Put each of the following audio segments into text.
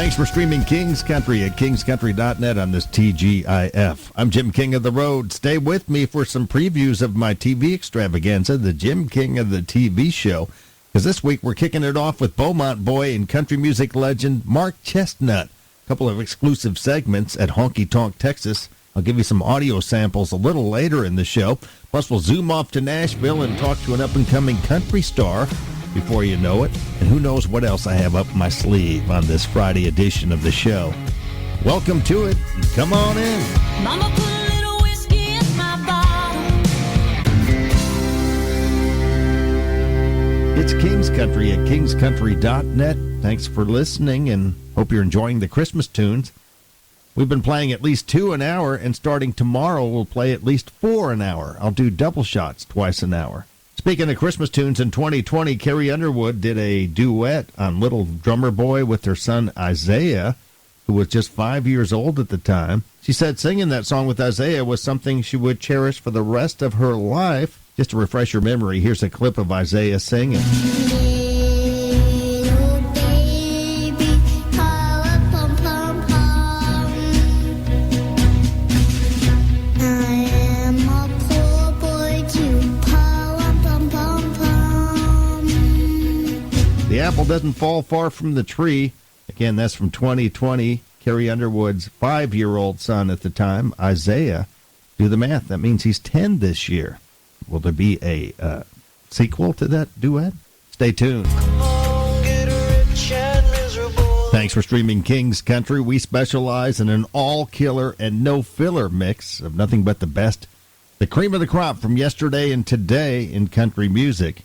Thanks for streaming King's Country at kingscountry.net on this TGIF. I'm Jim King of the Road. Stay with me for some previews of my TV extravaganza, the Jim King of the TV show, because this week we're kicking it off with Beaumont boy and country music legend Mark Chestnut. A couple of exclusive segments at Honky Tonk, Texas. I'll give you some audio samples a little later in the show. Plus, we'll zoom off to Nashville and talk to an up-and-coming country star before you know it. And who knows what else I have up my sleeve on this Friday edition of the show. Welcome to it. Come on in. Mama put a little whiskey in my bottle. It's King's Country at kingscountry.net. Thanks for listening, and hope you're enjoying the Christmas tunes. We've been playing at least 2 an hour, and starting tomorrow, we'll play at least 4 an hour. I'll do double shots twice an hour. Speaking of Christmas tunes, in 2020, Carrie Underwood did a duet on Little Drummer Boy with her son Isaiah, who was just 5 years old at the time. She said singing that song with Isaiah was something she would cherish for the rest of her life. Just to refresh your memory, here's a clip of Isaiah singing. The apple doesn't fall far from the tree. Again, that's from 2020. Carrie Underwood's 5-year-old son at the time, Isaiah. Do the math. That means he's 10 this year. Will there be a sequel to that duet? Stay tuned. Thanks for streaming King's Country. We specialize in an all-killer and no-filler mix of nothing but the best, the cream of the crop from yesterday and today in country music.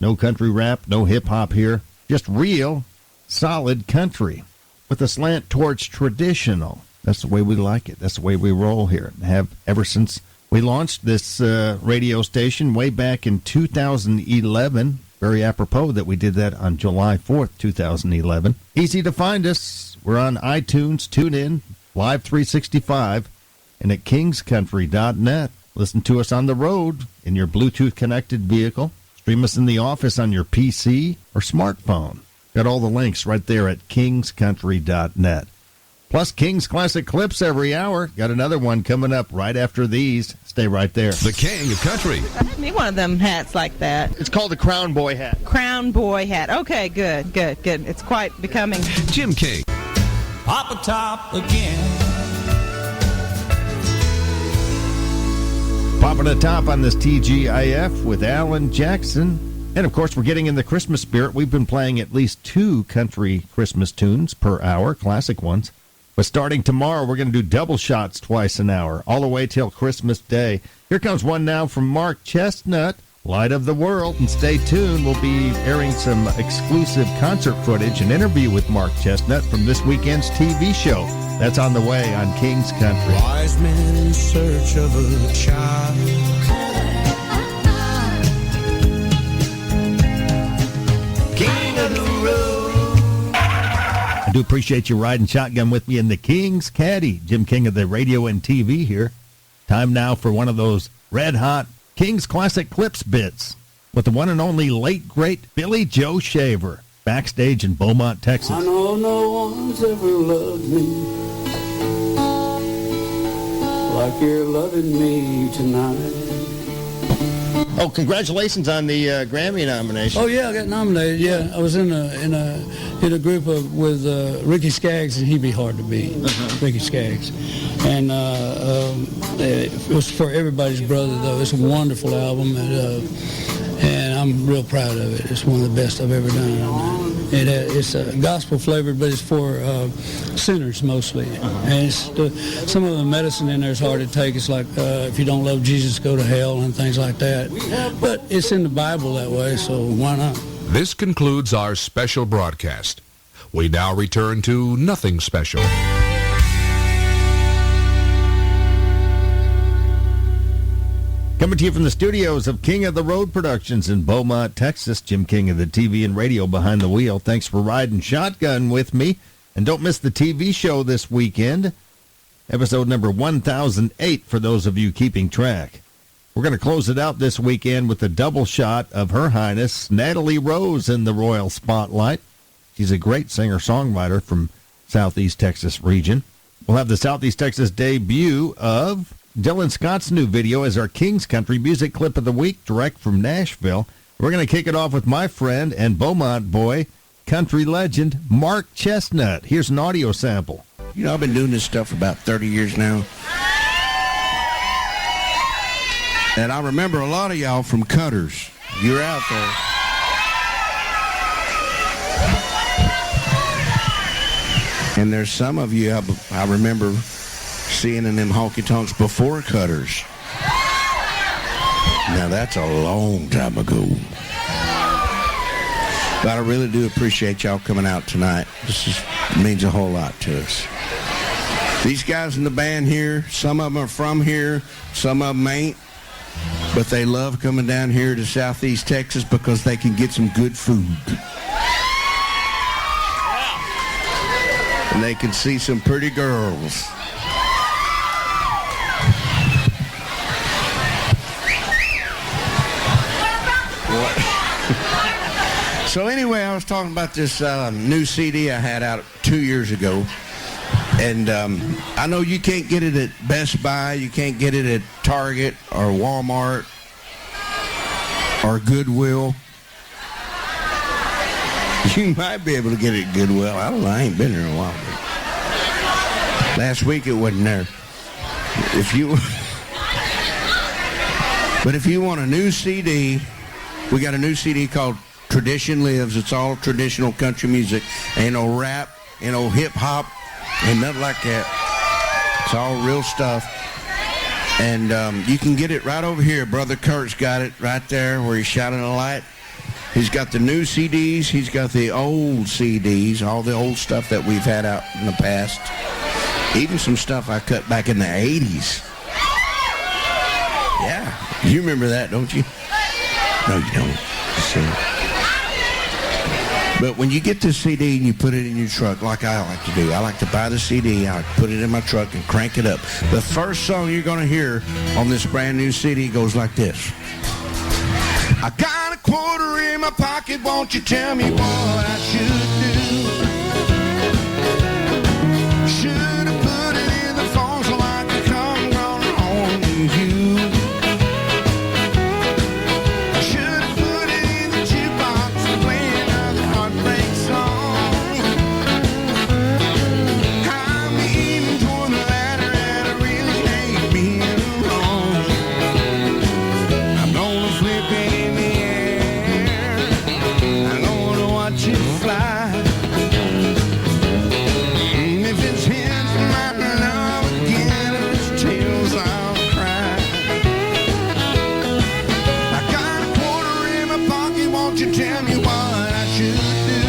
No country rap, no hip-hop here, just real, solid country with a slant towards traditional. That's the way we like it. That's the way we roll here. Have ever since we launched this radio station way back in 2011. Very apropos that we did that on July 4th, 2011. Easy to find us. We're on iTunes, TuneIn, Live 365, and at kingscountry.net. Listen to us on the road in your Bluetooth-connected vehicle. Stream us in the office on your PC or smartphone. Got all the links right there at kingscountry.net. Plus King's Classic Clips every hour. Got another one coming up right after these. Stay right there. The King of Country. I need one of them hats like that. It's called the Crown Boy hat. Crown Boy hat. Okay, good. It's quite becoming. Jim King. Papa Top again. Popping the top on this TGIF with Alan Jackson. And, of course, we're getting in the Christmas spirit. We've been playing at least 2 country Christmas tunes per hour, classic ones. But starting tomorrow, we're going to do double shots twice an hour, all the way till Christmas Day. Here comes one now from Mark Chestnut, Light of the World. And stay tuned. We'll be airing some exclusive concert footage, an interview with Mark Chestnut from this weekend's TV show. That's on the way on King's Country. Wise men in search of a child. King of the road. I do appreciate you riding shotgun with me in the King's Caddy. Jim King of the radio and TV here. Time now for one of those red-hot King's Classic Clips bits with the one and only late, great Billy Joe Shaver, backstage in Beaumont, Texas. I know no one's ever loved me like you're loving me tonight. Oh, congratulations on the Grammy nomination. Oh yeah, I got nominated. Yeah, I was in a group with Ricky Skaggs, and he'd be hard to beat. Ricky Skaggs, and it was for everybody's brother though. It's a wonderful album, and I'm real proud of it. It's one of the best I've ever done. It's gospel flavored, but it's for sinners mostly. And it's, some of the medicine in there is hard to take. It's like if you don't love Jesus, go to hell and things like that. But it's in the Bible that way, so why not? This concludes our special broadcast. We now return to Nothing Special. Coming to you from the studios of King of the Road Productions in Beaumont, Texas. Jim King of the TV and radio behind the wheel. Thanks for riding shotgun with me. And don't miss the TV show this weekend. Episode number 1008 for those of you keeping track. We're going to close it out this weekend with a double shot of Her Highness Natalie Rose in the Royal Spotlight. She's a great singer-songwriter from Southeast Texas region. We'll have the Southeast Texas debut of Dylan Scott's new video as our Kings Country Music Clip of the Week, direct from Nashville. We're going to kick it off with my friend and Beaumont boy, country legend Mark Chestnut. Here's an audio sample. You know, I've been doing this stuff for about 30 years now. And I remember a lot of y'all from Cutters. You're out there. And there's some of you I remember seeing in them honky-tonks before Cutters. Now, that's a long time ago. But I really do appreciate y'all coming out tonight. This means a whole lot to us. These guys in the band here, some of them are from here, some of them ain't. But they love coming down here to Southeast Texas because they can get some good food. And they can see some pretty girls. So anyway, I was talking about this new CD I had out 2 years ago. And I know you can't get it at Best Buy, you can't get it at Target or Walmart or Goodwill. You might be able to get it at Goodwill. I don't know, I ain't been there in a while. Last week it wasn't there. But if you want a new CD, we got a new CD called Tradition Lives. It's all traditional country music. Ain't no rap, ain't no hip-hop, ain't nothing like that. It's all real stuff. And you can get it right over here. Brother Kurt's got it right there where he's shining a light. He's got the new CDs. He's got the old CDs, all the old stuff that we've had out in the past. Even some stuff I cut back in the 80s. Yeah, you remember that, don't you? No, you don't. So, but when you get this CD and you put it in your truck, like I like to do, I like to buy the CD, I put it in my truck and crank it up. The first song you're going to hear on this brand new CD goes like this. I got a quarter in my pocket, won't you tell me what I should do? Should have put it in the phone so I could come run home with you? Should have put it in the jukebox and play another heartbreak song? I'm aiming toward the ladder and I really hate being alone. I'm gonna flip it in the air. I'm gonna watch it fly. If it's heads, I might love again. If it's tails, I'll cry. I got a quarter in my pocket, won't you tell me what I should do?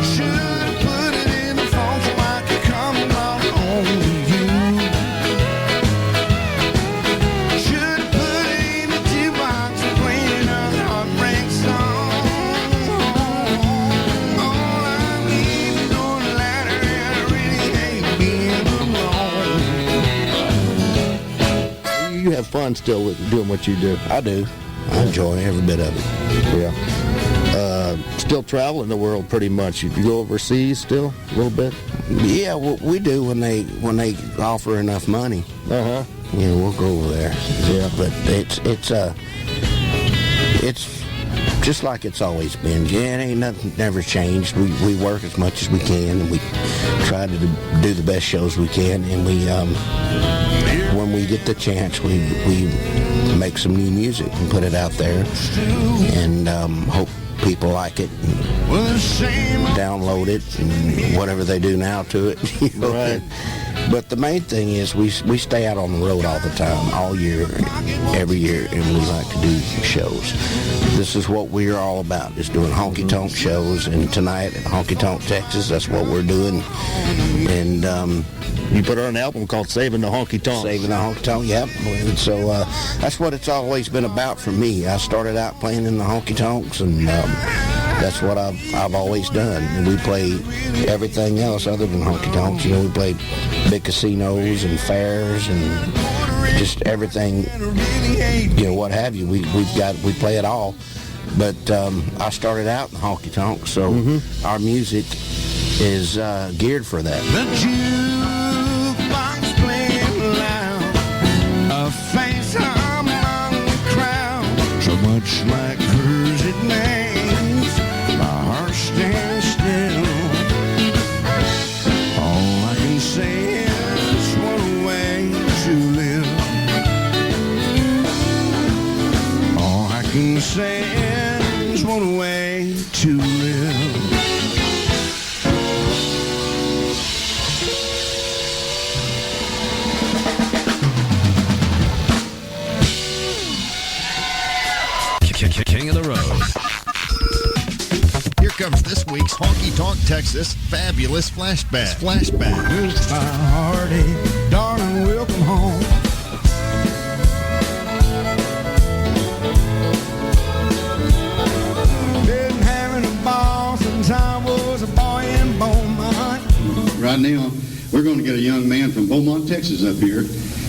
Should have put it in the phone so I could come along home with you. Should have put it in the jukebox and played another heartbreak song. All I'm leaving on the ladder and I really hate being alone. You have fun still with doing what you do. I do. I enjoy every bit of it. Yeah. Still traveling the world pretty much. You go overseas still a little bit. Yeah, we do when they offer enough money. Uh-huh. You know, we'll go over there. Yeah. But it's just like it's always been. Yeah, it ain't nothing never changed. We work as much as we can and we try to do the best shows we can, and we when we get the chance we make some new music and put it out there and hope people like it and download it and whatever they do now to it. You know? Right. But the main thing is we stay out on the road all the time, all year, every year, and we like to do shows. This is what we're all about, is doing honky-tonk shows, and tonight at Honky Tonk, Texas, that's what we're doing. And You put out an album called Saving the Honky Tonk. Saving the Honky Tonk, yep. And so that's what it's always been about for me. I started out playing in the honky tonks, and that's what I've always done. And we play everything else other than honky tonks. You know, we play big casinos and fairs and just everything, you know, what have you. We play it all. but I started out in honky tonk, so our music is geared for that. The jukebox playing loud, a face among the crowd, so much like hers it makes my heart stand still. All I can say is what a way to live. All I can say is what a way to live. King of the road. Here comes this week's Honky Tonk Texas Fabulous Flashback. Here's my heartache, darling, welcome home. Been having a ball since I was a boy in Beaumont. Right now, we're going to get a young man from Beaumont, Texas up here.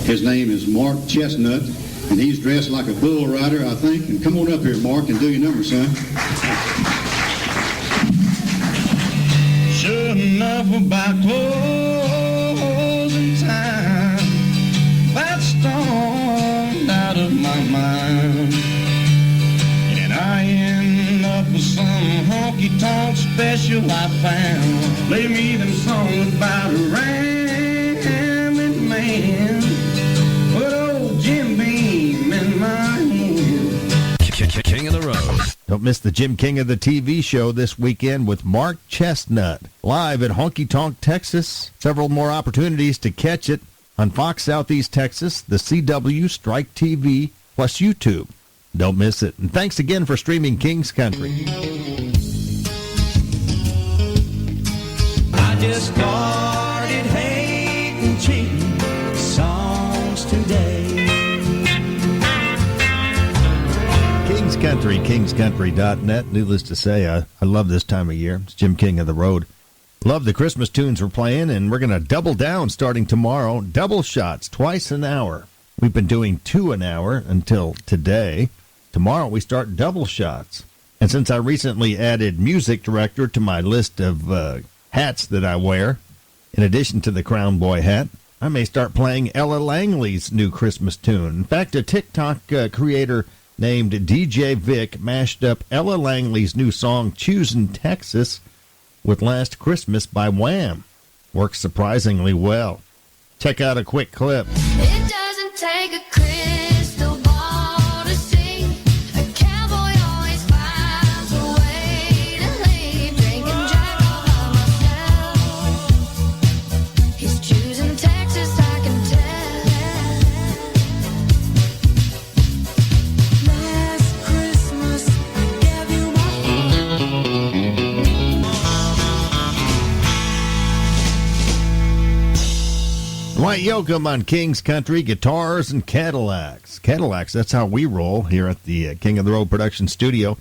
His name is Mark Chestnut, and he's dressed like a bull rider, I think. And come on up here, Mark, and do your number, son. Sure enough about closing time, that stormed out of my mind, and I end up with some honky-tonk special I found. Play me them songs about a rambling man, put old Jim Beam in my hand. King of the road. Don't miss the Jim King of the TV show this weekend with Mark Chestnut. Live at Honky Tonk, Texas. Several more opportunities to catch it on Fox Southeast Texas, the CW, Strike TV, plus YouTube. Don't miss it. And thanks again for streaming King's Country. I just started hating cheap songs today. King's Country, kingscountry.net. Needless to say, I love this time of year. It's Jim King of the Road. Love the Christmas tunes we're playing, and we're going to double down starting tomorrow. Double shots, twice an hour. We've been doing 2 an hour until today. Tomorrow we start double shots. And since I recently added music director to my list of hats that I wear, in addition to the Crown Boy hat, I may start playing Ella Langley's new Christmas tune. In fact, a TikTok creator named DJ Vic mashed up Ella Langley's new song, Choosin' Texas, with Last Christmas by Wham. Works surprisingly well. Check out a quick clip. It doesn't take a crystal ball to see. A cowboy always finds a way to leave. Drinking Jack all by myself. He's choosing Texas, I can tell. Last Christmas, I gave you my Dwight Yoakam on King's Country, guitars and Cadillacs. Cadillacs, that's how we roll here at the King of the Road production studio.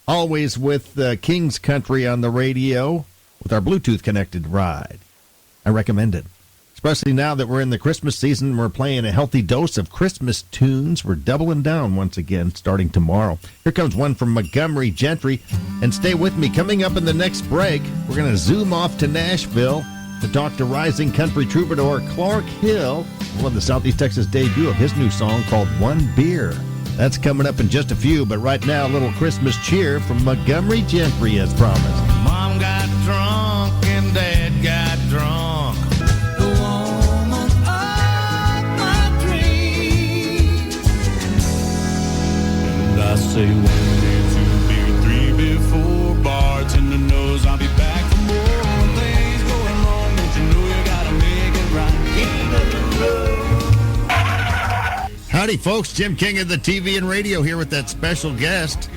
Always with King's Country on the radio with our Bluetooth-connected ride. I recommend it. Especially now that we're in the Christmas season, we're playing a healthy dose of Christmas tunes. We're doubling down once again starting tomorrow. Here comes one from Montgomery Gentry. And stay with me. Coming up in the next break, we're going to zoom off to Nashville to talk to rising country troubadour Clark Hill, on the Southeast Texas debut of his new song called One Beer. That's coming up in just a few, but right now, a little Christmas cheer from Montgomery Gentry as promised. Mom got drunk and Dad got drunk. The woman of my dreams. And I say 1 beer, 2 beer, 3 before bartender knows I'll be back for more. When things going wrong, don't you know you gotta make it right? King of the road. Howdy, folks. Jim King of the TV and radio here with that special guest.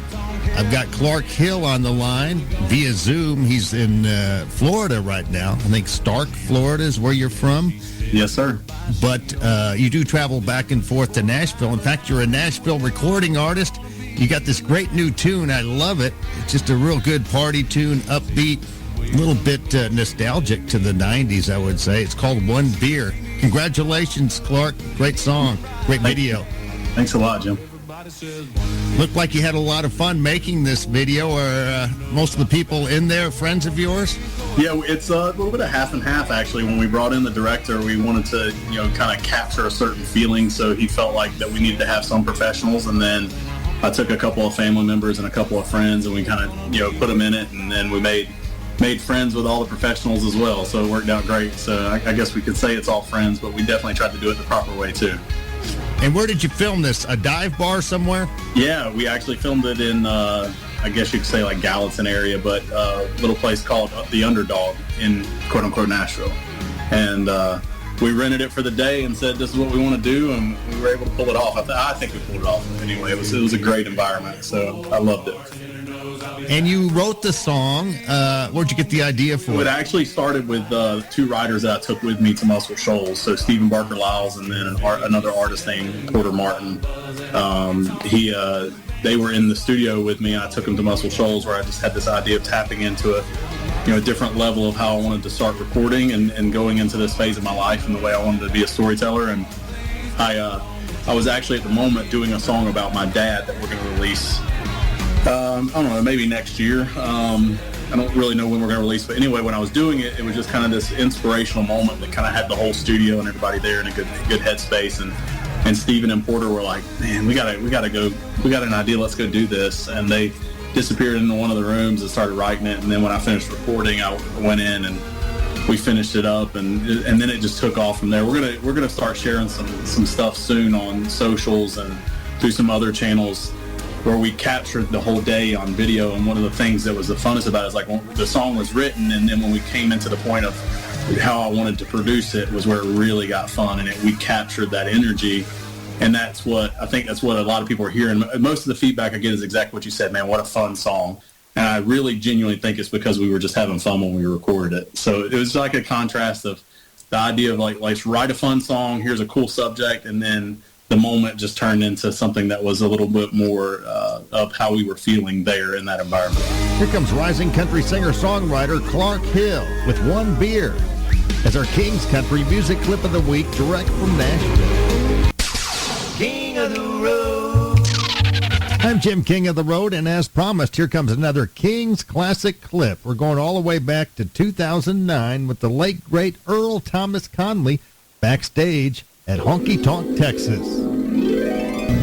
I've got Clark Hill on the line via Zoom. He's in Florida right now. I think Stark, Florida is where you're from. Yes, sir. But you do travel back and forth to Nashville. In fact, you're a Nashville recording artist. You got this great new tune. I love it. It's just a real good party tune, upbeat, a little bit nostalgic to the 90s, I would say. It's called One Beer. Congratulations, Clark. Great song. Great video. Thanks a lot, Jim. Looked like you had a lot of fun making this video. Are most of the people in there friends of yours? Yeah, it's a little bit of half and half, actually. When we brought in the director, we wanted to, kind of capture a certain feeling, so he felt like that we needed to have some professionals, and then I took a couple of family members and a couple of friends, and we kind of, put them in it, and then we made friends with all the professionals as well, so it worked out great. So I guess we could say it's all friends, but we definitely tried to do it the proper way, too. And where did you film this? A dive bar somewhere? Yeah, we actually filmed it in, I guess you could say like Gallatin area, but a little place called The Underdog in quote-unquote Nashville. And we rented it for the day and said, this is what we want to do, and we were able to pull it off. I think we pulled it off anyway. It was a great environment, so I loved it. And you wrote the song. Where'd you get the idea for it? It actually started with two writers that I took with me to Muscle Shoals. So Stephen Barker Lyles and then another artist named Porter Martin. They were in the studio with me, and I took them to Muscle Shoals, where I just had this idea of tapping into a different level of how I wanted to start recording and going into this phase of my life and the way I wanted to be a storyteller. And I was actually at the moment doing a song about my dad that we're going to release. I don't know, maybe next year. I don't really know when we're going to release, but anyway, when I was doing it, it was just kind of this inspirational moment that kind of had the whole studio and everybody there in a good headspace. And Steven and Porter were like, man, we gotta go. We got an idea. Let's go do this. And they disappeared into one of the rooms and started writing it. And then when I finished recording, I went in and we finished it up, and then it just took off from there. We're gonna start sharing some stuff soon on socials and through some other channels, where we captured the whole day on video. And one of the things that was the funnest about it is like when the song was written, and then when we came into the point of how I wanted to produce it was where it really got fun, and we captured that energy. And I think that's what a lot of people are hearing. Most of the feedback I get is exactly what you said, man, what a fun song. And I really genuinely think it's because we were just having fun when we recorded it. So it was like a contrast of the idea of like, let's write a fun song, here's a cool subject, and then the moment just turned into something that was a little bit more of how we were feeling there in that environment. Here comes rising country singer-songwriter Clark Hill with One Beer as our King's Country Music Clip of the Week, direct from Nashville. King of the Road. I'm Jim, King of the Road, and as promised, here comes another King's Classic Clip. We're going all the way back to 2009 with the late, great Earl Thomas Conley backstage at Honky Tonk, Texas.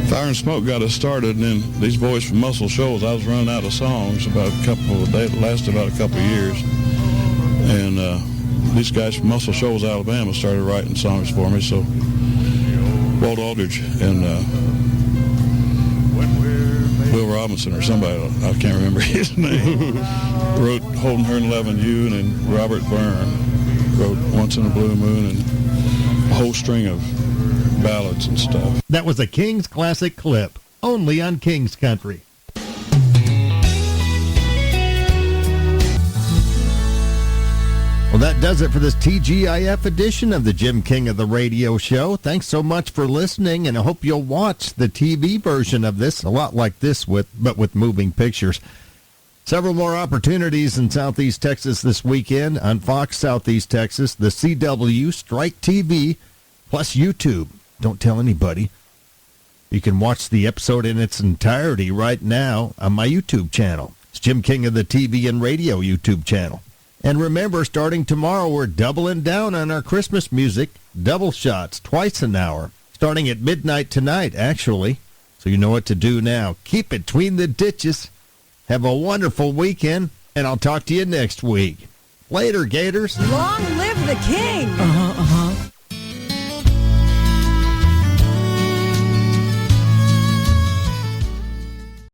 Fire and Smoke got us started, and then these boys from Muscle Shoals, I was running out of songs they lasted about a couple of years. And these guys from Muscle Shoals, Alabama started writing songs for me. So Walt Aldridge and Will Robinson or somebody, I can't remember his name, wrote Holding Her in Loving You, and then Robert Byrne wrote Once in a Blue Moon, and a whole string of ballads and stuff. That was a King's Classic Clip, only on King's Country. Well, that does it for this TGIF edition of the Jim King of the Radio Show. Thanks so much for listening, and I hope you'll watch the TV version of this, a lot like this, but with moving pictures. Several more opportunities in Southeast Texas this weekend on Fox Southeast Texas, the CW, Strike TV, plus YouTube. Don't tell anybody. You can watch the episode in its entirety right now on my YouTube channel. It's Jim King of the TV and Radio YouTube channel. And remember, starting tomorrow, we're doubling down on our Christmas music, double shots, twice an hour, starting at midnight tonight, actually. So you know what to do now. Keep it between the ditches. Have a wonderful weekend, and I'll talk to you next week. Later, Gators. Long live the king!